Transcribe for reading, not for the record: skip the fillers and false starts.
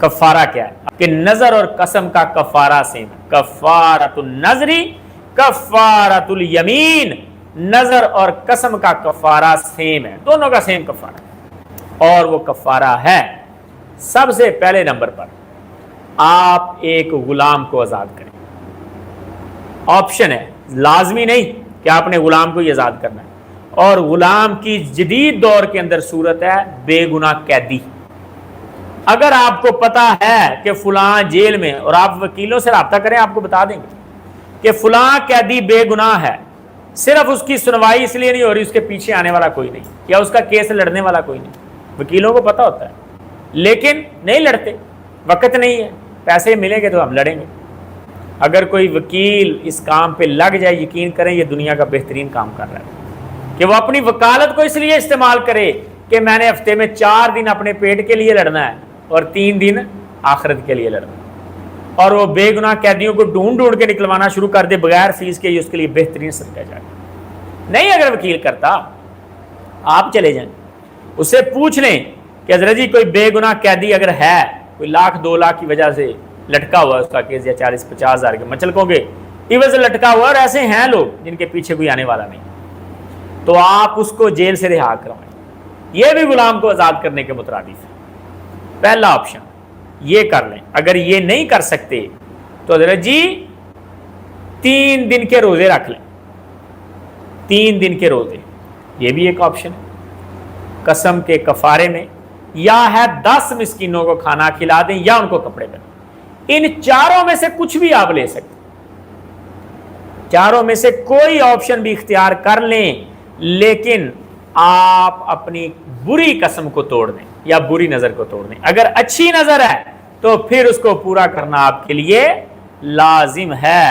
کفارہ کیا ہے کہ نظر اور قسم کا کفارہ سیم ہے. کفارۃ النظری کفارۃ الیمین، نظر اور قسم کا کفارہ سیم ہے، دونوں کا سیم کفارہ ہے. اور وہ کفارہ ہے سب سے پہلے نمبر پر آپ ایک غلام کو آزاد کریں. آپشن ہے، لازمی نہیں کہ آپ نے غلام کو ہی آزاد کرنا ہے. اور غلام کی جدید دور کے اندر صورت ہے بے گناہ قیدی. اگر آپ کو پتا ہے کہ فلاں جیل میں، اور آپ وکیلوں سے رابطہ کریں، آپ کو بتا دیں گے کہ فلاں قیدی بے گناہ ہے، صرف اس کی سنوائی اس لیے نہیں ہو رہی اس کے پیچھے آنے والا کوئی نہیں، یا اس کا کیس لڑنے والا کوئی نہیں. وکیلوں کو پتا ہوتا ہے لیکن نہیں لڑتے، وقت نہیں ہے. پیسے ملیں گے تو ہم لڑیں گے. اگر کوئی وکیل اس کام پہ لگ جائے، یقین کریں یہ دنیا کا بہترین کام کر رہا ہے کہ وہ اپنی وکالت کو اس لیے استعمال کرے کہ میں نے ہفتے میں 4 دن اپنے پیٹ کے لیے لڑنا ہے اور 3 دن آخرت کے لیے لڑنا ہے. اور وہ بے گناہ قیدیوں کو ڈھونڈ کے نکلوانا شروع کر دے بغیر فیس کے، اس کے لیے بہترین صدقہ جائے. نہیں اگر وکیل کرتا، آپ چلے جائیں اس سے پوچھ لیں کہ حضرت جی کوئی بے گناہ قیدی اگر ہے، کوئی 1,00,000 2 لاکھ کی وجہ سے لٹکا ہوا ہے اس کا کیس، یا 40-50 ہزار کے مچلکوں کے عوض لٹکا ہوا، اور ایسے ہیں لوگ جن کے پیچھے کوئی آنے والا نہیں، تو آپ اس کو جیل سے رہا کروائیں. یہ بھی غلام کو آزاد کرنے کے مترادف ہے. پہلا آپشن یہ کر لیں. اگر یہ نہیں کر سکتے تو حضرت جی 3 دن کے روزے رکھ لیں. 3 دن کے روزے، یہ بھی ایک آپشن ہے. قسم کے کفارے میں یا ہے 10 مسکینوں کو کھانا کھلا دیں یا ان کو کپڑے پہنائیں. ان چاروں میں سے کچھ بھی آپ لے سکتے، چاروں میں سے کوئی آپشن بھی اختیار کر لیں، لیکن آپ اپنی بری قسم کو توڑ دیں یا بری نظر کو توڑ دیں. اگر اچھی نظر ہے تو پھر اس کو پورا کرنا آپ کے لیے لازم ہے.